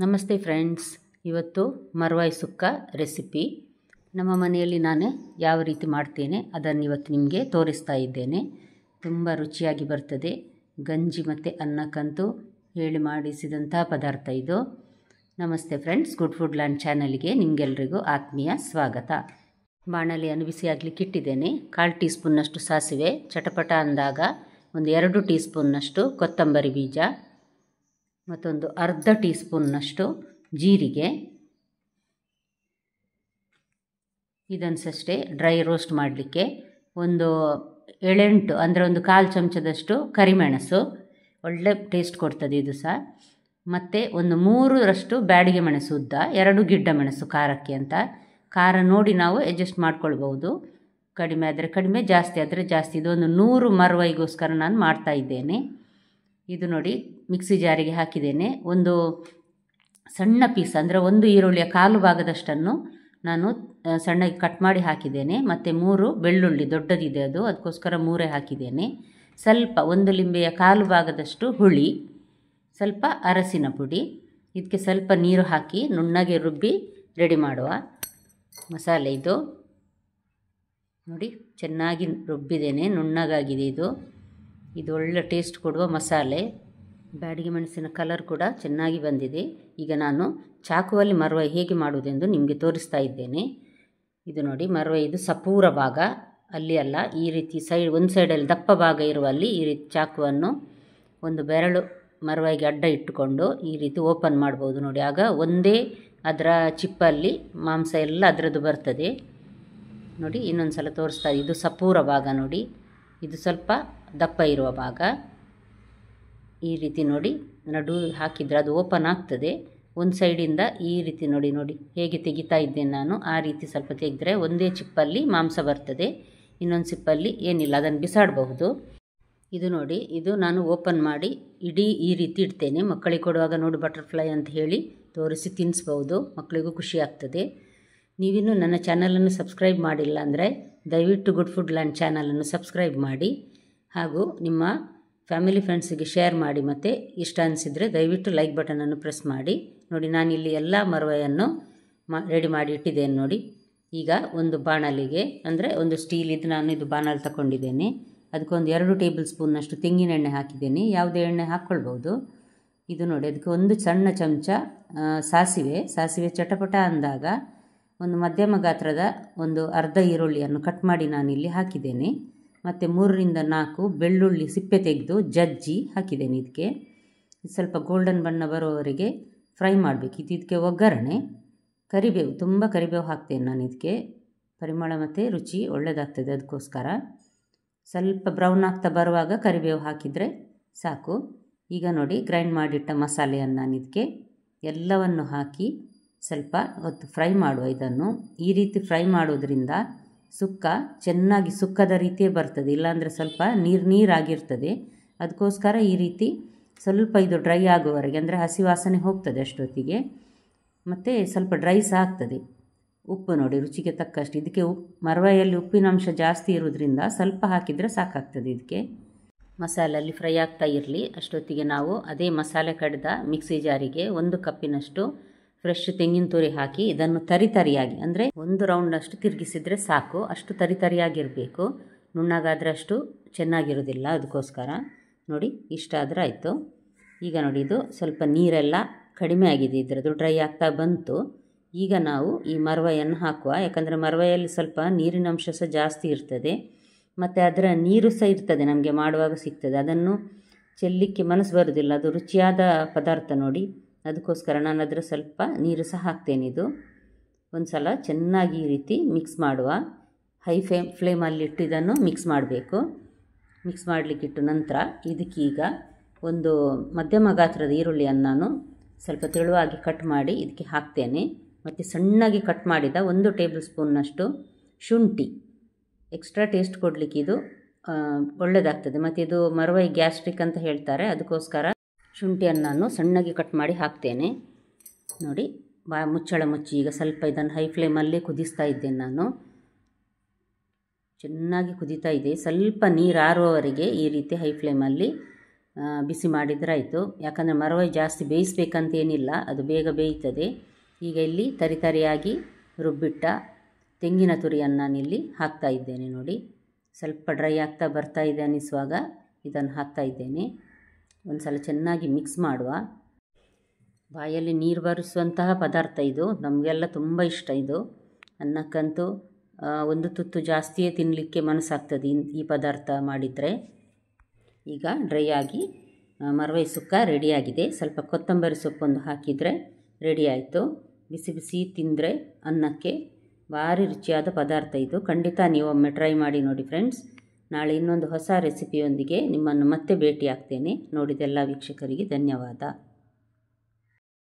ನಮಸ್ತೆ ಫ್ರೆಂಡ್ಸ್, ಇವತ್ತು ಮರ್ವಾಯಿ ಸುಕ್ಕ ರೆಸಿಪಿ ನಮ್ಮ ಮನೆಯಲ್ಲಿ ನಾನು ಯಾವ ರೀತಿ ಮಾಡ್ತೇನೆ ಅದನ್ನು ಇವತ್ತು ನಿಮಗೆ ತೋರಿಸ್ತಾ ಇದ್ದೇನೆ. ತುಂಬ ರುಚಿಯಾಗಿ ಬರ್ತದೆ. ಗಂಜಿ ಮತ್ತು ಅನ್ನಕ್ಕಂತೂ ಹೇಳಿ ಮಾಡಿಸಿದಂಥ ಪದಾರ್ಥ ಇದು. ನಮಸ್ತೆ ಫ್ರೆಂಡ್ಸ್, ಗುಡ್ ಫುಡ್ ಲ್ಯಾಂಡ್ ಚಾನಲ್ಗೆ ನಿಮಗೆಲ್ರಿಗೂ ಆತ್ಮೀಯ ಸ್ವಾಗತ. ಬಾಣಲೆಯನ್ನು ಬಿಸಿಯಾಗಲಿಕ್ಕೆ ಇಟ್ಟಿದ್ದೇನೆ. 1/4 ಟೀ ಸ್ಪೂನ್ನಷ್ಟು ಸಾಸಿವೆ, ಚಟಪಟ ಅಂದಾಗ ಒಂದು 2 ಟೀ ಸ್ಪೂನ್ನಷ್ಟು ಕೊತ್ತಂಬರಿ ಬೀಜ, ಮತ್ತೊಂದು ಅರ್ಧ ಟೀ ಸ್ಪೂನ್ನಷ್ಟು ಜೀರಿಗೆ. ಇದನ್ಸಷ್ಟೇ ಡ್ರೈ ರೋಸ್ಟ್ ಮಾಡಲಿಕ್ಕೆ ಒಂದು 7-8 ಅಂದರೆ ಒಂದು 1/4 ಚಮಚದಷ್ಟು ಕರಿಮೆಣಸು, ಒಳ್ಳೆ ಟೇಸ್ಟ್ ಕೊಡ್ತದೆ ಇದು ಸಹ. ಮತ್ತು ಒಂದು 3ರಷ್ಟು ಬ್ಯಾಡಿಗೆ ಮೆಣಸು ಉದ್ದ, 2 ಗಿಡ್ಡ ಮೆಣಸು ಖಾರಕ್ಕೆ ಅಂತ. ಖಾರ ನೋಡಿ ನಾವು ಅಡ್ಜಸ್ಟ್ ಮಾಡ್ಕೊಳ್ಬೋದು, ಕಡಿಮೆ ಆದರೆ ಕಡಿಮೆ, ಜಾಸ್ತಿ ಆದರೆ ಜಾಸ್ತಿ. ಇದೊಂದು 100 ಮರ್ವಾಯಿಗೋಸ್ಕರ ನಾನು ಮಾಡ್ತಾ ಇದ್ದೇನೆ. ಇದು ನೋಡಿ ಮಿಕ್ಸಿ ಜಾರಿಗೆ ಹಾಕಿದ್ದೇನೆ. ಒಂದು ಸಣ್ಣ ಪೀಸ್ ಅಂದರೆ 1 ಈರುಳ್ಳಿಯ 1/4 ಭಾಗದಷ್ಟನ್ನು ನಾನು ಸಣ್ಣಗೆ ಕಟ್ ಮಾಡಿ ಹಾಕಿದ್ದೇನೆ. ಮತ್ತು 3 ಬೆಳ್ಳುಳ್ಳಿ ದೊಡ್ಡದಿದೆ ಅದು, ಅದಕ್ಕೋಸ್ಕರ 3 ಹಾಕಿದ್ದೇನೆ. ಸ್ವಲ್ಪ 1 ಲಿಂಬೆಯ 1/4 ಭಾಗದಷ್ಟು ಹುಳಿ, ಸ್ವಲ್ಪ ಅರಸಿನ ಪುಡಿ. ಇದಕ್ಕೆ ಸ್ವಲ್ಪ ನೀರು ಹಾಕಿ ನುಣ್ಣಗೆ ರುಬ್ಬಿ ರೆಡಿ ಮಾಡುವ ಮಸಾಲೆ ಇದು. ನೋಡಿ ಚೆನ್ನಾಗಿ ರುಬ್ಬಿದ್ದೇನೆ, ನುಣ್ಣಗಾಗಿದೆ ಇದು ಒಳ್ಳೆ ಟೇಸ್ಟ್ ಕೊಡುವ ಮಸಾಲೆ. ಬ್ಯಾಡಿಗೆ ಮೆಣಸಿನ ಕಲರ್ ಕೂಡ ಚೆನ್ನಾಗಿ ಬಂದಿದೆ. ಈಗ ನಾನು ಚಾಕುವಲ್ಲಿ ಮರ್ವಾಯಿ ಹೇಗೆ ಮಾಡುವುದೆಂದು ನಿಮಗೆ ತೋರಿಸ್ತಾ ಇದ್ದೇನೆ. ಇದು ನೋಡಿ ಮರ್ವಾಯಿ, ಇದು ಸಪೂರ ಭಾಗ ಅಲ್ಲಿ ಅಲ್ಲ, ಈ ರೀತಿ ಒಂದು ಸೈಡಲ್ಲಿ ದಪ್ಪ ಭಾಗ ಇರುವಲ್ಲಿ ಈ ರೀತಿ ಚಾಕುವನ್ನು ಒಂದು ಬೆರಳು ಮರ್ವಾಯಿಗೆ ಅಡ್ಡ ಇಟ್ಟುಕೊಂಡು ಈ ರೀತಿ ಓಪನ್ ಮಾಡ್ಬೋದು ನೋಡಿ. ಆಗ ಒಂದೇ ಅದರ ಚಿಪ್ಪಲ್ಲಿ ಮಾಂಸ ಎಲ್ಲ ಅದರದ್ದು ಬರ್ತದೆ ನೋಡಿ. ಇನ್ನೊಂದು ಸಲ ತೋರಿಸ್ತಾ, ಇದು ಸಪೂರ ಭಾಗ ನೋಡಿ, ಇದು ಸ್ವಲ್ಪ ದಪ್ಪ ಇರುವ ಭಾಗ. ಈ ರೀತಿ ನೋಡಿ ನಡು ಹಾಕಿದರೆ ಅದು ಓಪನ್ ಆಗ್ತದೆ. ಒಂದು ಸೈಡಿಂದ ಈ ರೀತಿ ನೋಡಿ ಹೇಗೆ ತೆಗಿತಾ ಇದ್ದೇನೆ ನಾನು, ಆ ರೀತಿ ಸ್ವಲ್ಪ ತೆಗೆದ್ರೆ ಒಂದೇ ಚಿಪ್ಪಲ್ಲಿ ಮಾಂಸ ಬರ್ತದೆ, ಇನ್ನೊಂದು ಚಿಪ್ಪಲ್ಲಿ ಏನಿಲ್ಲ, ಅದನ್ನು ಬಿಸಾಡಬಹುದು. ಇದು ನೋಡಿ, ಇದು ನಾನು ಓಪನ್ ಮಾಡಿ ಇಡೀ ಈ ರೀತಿ ಇಡ್ತೇನೆ. ಮಕ್ಕಳಿಗೆ ಕೊಡುವಾಗ ನೋಡಿ ಬಟರ್ಫ್ಲೈ ಅಂತ ಹೇಳಿ ತೋರಿಸಿ ತಿನ್ನಿಸ್ಬೋದು, ಮಕ್ಕಳಿಗೂ ಖುಷಿ ಆಗ್ತದೆ. ನೀವಿನ್ನೂ ನನ್ನ ಚಾನಲನ್ನು ಸಬ್ಸ್ಕ್ರೈಬ್ ಮಾಡಿಲ್ಲ ಅಂದರೆ ದಯವಿಟ್ಟು ಗುಡ್ ಫುಡ್ ಲ್ಯಾಂಡ್ ಚಾನಲನ್ನು ಸಬ್ಸ್ಕ್ರೈಬ್ ಮಾಡಿ, ಹಾಗೂ ನಿಮ್ಮ ಫ್ಯಾಮಿಲಿ ಫ್ರೆಂಡ್ಸಿಗೆ ಶೇರ್ ಮಾಡಿ. ಮತ್ತು ಇಷ್ಟ ಅನಿಸಿದರೆ ದಯವಿಟ್ಟು ಲೈಕ್ ಬಟನನ್ನು ಪ್ರೆಸ್ ಮಾಡಿ. ನೋಡಿ ನಾನಿಲ್ಲಿ ಎಲ್ಲ ಮರ್ವಾಯನ್ನು ರೆಡಿ ಮಾಡಿ ಇಟ್ಟಿದ್ದೇನೆ ನೋಡಿ. ಈಗ ಒಂದು ಬಾಣಲಿಗೆ ಅಂದರೆ ಒಂದು ಸ್ಟೀಲ್ ನಾನು ಇದು ಬಾಣಲಿ ತಗೊಂಡಿದ್ದೇನೆ. ಅದಕ್ಕೊಂದು 2 ಟೇಬಲ್ ಸ್ಪೂನ್ನಷ್ಟು ತೆಂಗಿನ ಎಣ್ಣೆ ಹಾಕಿದ್ದೇನೆ. ಯಾವುದೇ ಎಣ್ಣೆ ಹಾಕ್ಕೊಳ್ಬೋದು. ಇದು ನೋಡಿ, ಅದಕ್ಕೆ ಒಂದು ಸಣ್ಣ ಚಮಚ ಸಾಸಿವೆ ಚಟಪಟ ಅಂದಾಗ ಒಂದು ಮಧ್ಯಮ ಗಾತ್ರದ ಒಂದು ಅರ್ಧ ಈರುಳ್ಳಿಯನ್ನು ಕಟ್ ಮಾಡಿ ನಾನಿಲ್ಲಿ ಹಾಕಿದ್ದೇನೆ. ಮತ್ತು 3-4 ಬೆಳ್ಳುಳ್ಳಿ ಸಿಪ್ಪೆ ತೆಗೆದು ಜಜ್ಜಿ ಹಾಕಿದ್ದೇನೆ. ಇದಕ್ಕೆ ಸ್ವಲ್ಪ ಗೋಲ್ಡನ್ ಬಣ್ಣ ಬರೋವರೆಗೆ ಫ್ರೈ ಮಾಡಬೇಕು. ಇದಕ್ಕೆ ಒಗ್ಗರಣೆ ಕರಿಬೇವು, ತುಂಬ ಕರಿಬೇವು ಹಾಕ್ತೇನೆ ನಾನು. ಇದಕ್ಕೆ ಪರಿಮಳ ಮತ್ತು ರುಚಿ ಒಳ್ಳೆಯದಾಗ್ತದೆ, ಅದಕ್ಕೋಸ್ಕರ ಸ್ವಲ್ಪ ಬ್ರೌನ್ ಆಗ್ತಾ ಬರುವಾಗ ಕರಿಬೇವು ಹಾಕಿದರೆ ಸಾಕು. ಈಗ ನೋಡಿ ಗ್ರೈಂಡ್ ಮಾಡಿಟ್ಟ ಮಸಾಲೆಯನ್ನು ನಾನು ಇದಕ್ಕೆ ಎಲ್ಲವನ್ನು ಹಾಕಿ ಸ್ವಲ್ಪ ಹೊತ್ತು ಫ್ರೈ ಮಾಡುವ. ಇದನ್ನು ಈ ರೀತಿ ಫ್ರೈ ಮಾಡೋದ್ರಿಂದ ಸುಕ್ಕ ಚೆನ್ನಾಗಿ ಸುಕ್ಕದ ರೀತಿಯೇ ಬರ್ತದೆ, ಇಲ್ಲಾಂದರೆ ಸ್ವಲ್ಪ ನೀರಾಗಿರ್ತದೆ. ಅದಕ್ಕೋಸ್ಕರ ಈ ರೀತಿ ಸ್ವಲ್ಪ ಇದು ಡ್ರೈ ಆಗುವವರೆಗೆ, ಅಂದರೆ ಹಸಿ ವಾಸನೆ ಹೋಗ್ತದೆ ಅಷ್ಟೊತ್ತಿಗೆ, ಮತ್ತು ಸ್ವಲ್ಪ ಡ್ರೈ ಸಹ ಆಗ್ತದೆ. ಉಪ್ಪು ನೋಡಿ ರುಚಿಗೆ ತಕ್ಕಷ್ಟು. ಇದಕ್ಕೆ ಮರ್ವಾಯಲ್ಲಿ ಉಪ್ಪಿನಂಶ ಜಾಸ್ತಿ ಇರೋದ್ರಿಂದ ಸ್ವಲ್ಪ ಹಾಕಿದರೆ ಸಾಕಾಗ್ತದೆ. ಇದಕ್ಕೆ ಮಸಾಲಲ್ಲಿ ಫ್ರೈ ಆಗ್ತಾ ಇರಲಿ ಅಷ್ಟೊತ್ತಿಗೆ ನಾವು ಅದೇ ಮಸಾಲೆ ಕಡ್ದ ಮಿಕ್ಸಿ ಜಾರಿಗೆ 1 ಕಪ್ಪಿನಷ್ಟು ಫ್ರೆಶ್ ತೆಂಗಿನ ತುರಿ ಹಾಕಿ ಇದನ್ನು ತರಿಯಾಗಿ, ಅಂದರೆ 1 ರೌಂಡಷ್ಟು ತಿರುಗಿಸಿದರೆ ಸಾಕು. ಅಷ್ಟು ತರಿಯಾಗಿರಬೇಕು, ನುಣ್ಣಗಾದರೆ ಅಷ್ಟು ಚೆನ್ನಾಗಿರೋದಿಲ್ಲ. ಅದಕ್ಕೋಸ್ಕರ ನೋಡಿ ಇಷ್ಟ ಆದರೆ ಆಯಿತು. ಈಗ ನೋಡಿ ಇದು ಸ್ವಲ್ಪ ನೀರೆಲ್ಲ ಕಡಿಮೆ ಆಗಿದೆ, ಇದರದ್ದು ಡ್ರೈ ಆಗ್ತಾ ಬಂತು. ಈಗ ನಾವು ಈ ಮರ್ವಾಯನ್ನು ಹಾಕುವ. ಯಾಕಂದರೆ ಮರ್ವಾಯಲ್ಲಿ ಸ್ವಲ್ಪ ನೀರಿನಂಶ ಸಹ ಜಾಸ್ತಿ ಇರ್ತದೆ, ಮತ್ತು ಅದರ ನೀರು ಸಹ ಇರ್ತದೆ, ನಮಗೆ ಮಾಡುವಾಗ ಸಿಗ್ತದೆ. ಅದನ್ನು ಚೆಲ್ಲಲಿಕ್ಕೆ ಮನಸ್ಸು ಬರೋದಿಲ್ಲ, ಅದು ರುಚಿಯಾದ ಪದಾರ್ಥ ನೋಡಿ. ಅದಕ್ಕೋಸ್ಕರ ನಾನು ಅದರ ಸ್ವಲ್ಪ ನೀರು ಸಹ ಹಾಕ್ತೇನೆ. ಇದು ಒಂದು ಸಲ ಚೆನ್ನಾಗಿ ಈ ರೀತಿ ಮಿಕ್ಸ್ ಮಾಡುವ. ಹೈ ಫ್ಲೇಮಲ್ಲಿಟ್ಟು ಇದನ್ನು ಮಿಕ್ಸ್ ಮಾಡಬೇಕು. ಮಿಕ್ಸ್ ಮಾಡಲಿಕ್ಕಿಟ್ಟು ನಂತರ ಇದಕ್ಕೀಗ ಒಂದು ಮಧ್ಯಮ ಗಾತ್ರದ ಈರುಳ್ಳಿಯನ್ನು ನಾನು ಸ್ವಲ್ಪ ತೆಳುವಾಗಿ ಕಟ್ ಮಾಡಿ ಇದಕ್ಕೆ ಹಾಕ್ತೇನೆ. ಮತ್ತು ಸಣ್ಣಗೆ ಕಟ್ ಮಾಡಿದ 1 ಟೇಬಲ್ ಸ್ಪೂನ್ನಷ್ಟು ಶುಂಠಿ, ಎಕ್ಸ್ಟ್ರಾ ಟೇಸ್ಟ್ ಕೊಡಲಿಕ್ಕೆ ಇದು ಒಳ್ಳೆಯದಾಗ್ತದೆ. ಮತ್ತು ಇದು ಮರ್ವಾಯಿ ಗ್ಯಾಸ್ಟ್ರಿಕ್ ಅಂತ ಹೇಳ್ತಾರೆ, ಅದಕ್ಕೋಸ್ಕರ ಶುಂಠಿಯನ್ನು ನಾನು ಸಣ್ಣಗೆ ಕಟ್ ಮಾಡಿ ಹಾಕ್ತೇನೆ. ನೋಡಿ ಮುಚ್ಚಳ ಮುಚ್ಚಿ ಈಗ ಸ್ವಲ್ಪ ಇದನ್ನು ಹೈ ಫ್ಲೇಮಲ್ಲೇ ಕುದಿಸ್ತಾ ಇದ್ದೇನೆ ನಾನು. ಚೆನ್ನಾಗಿ ಕುದೀತಾ ಇದೆ. ಸ್ವಲ್ಪ ನೀರು ಆರುವವರೆಗೆ ಈ ರೀತಿ ಹೈ ಫ್ಲೇಮಲ್ಲಿ ಬಿಸಿ ಮಾಡಿದ್ರಾಯಿತು. ಯಾಕಂದರೆ ಮರವೈ ಜಾಸ್ತಿ ಬೇಯಿಸ್ಬೇಕಂತೇನಿಲ್ಲ, ಅದು ಬೇಗ ಬೇಯ್ತದೆ. ಈಗ ಇಲ್ಲಿ ತರಿಯಾಗಿ ರುಬ್ಬಿಟ್ಟ ತೆಂಗಿನ ತುರಿಯನ್ನು ನಾನಿಲ್ಲಿ ಹಾಕ್ತಾ ಇದ್ದೇನೆ. ನೋಡಿ, ಸ್ವಲ್ಪ ಡ್ರೈ ಆಗ್ತಾ ಬರ್ತಾ ಇದೆ ಅನ್ನಿಸುವಾಗ ಇದನ್ನು ಹಾಕ್ತಾ ಇದ್ದೇನೆ. ಒಂದು ಸಲ ಚೆನ್ನಾಗಿ ಮಿಕ್ಸ್ ಮಾಡುವ. ಬಾಯಲ್ಲಿ ನೀರು ಬರಿಸುವಂತಹ ಪದಾರ್ಥ ಇದು, ನಮಗೆಲ್ಲ ತುಂಬ ಇಷ್ಟ ಇದು. ಅನ್ನಕ್ಕಂತೂ ಒಂದು ತುತ್ತು ಜಾಸ್ತಿಯೇ ತಿನ್ನಲಿಕ್ಕೆ ಮನಸ್ಸಾಗ್ತದೆ ಈ ಪದಾರ್ಥ ಮಾಡಿದರೆ. ಈಗ ಡ್ರೈ ಆಗಿ ಮರವೈ ಸುಕ್ಕ ರೆಡಿಯಾಗಿದೆ. ಸ್ವಲ್ಪ ಕೊತ್ತಂಬರಿ ಸೊಪ್ಪೊಂದು ಹಾಕಿದರೆ ರೆಡಿ ಆಯಿತು. ಬಿಸಿ ಬಿಸಿ ತಿಂದರೆ ಅನ್ನಕ್ಕೆ ಭಾರಿ ರುಚಿಯಾದ ಪದಾರ್ಥ ಇದು. ಖಂಡಿತ ನೀವೊಮ್ಮೆ ಟ್ರೈ ಮಾಡಿ ನೋಡಿ ಫ್ರೆಂಡ್ಸ್. ನಾಳೆ ಇನ್ನೊಂದು ಹೊಸ ರೆಸಿಪಿಯೊಂದಿಗೆ ನಿಮ್ಮನ್ನು ಮತ್ತೆ ಭೇಟಿ ಆಗ್ತೇನೆ. ನೋಡಿದ ಎಲ್ಲ ವೀಕ್ಷಕರಿಗೆ ಧನ್ಯವಾದ.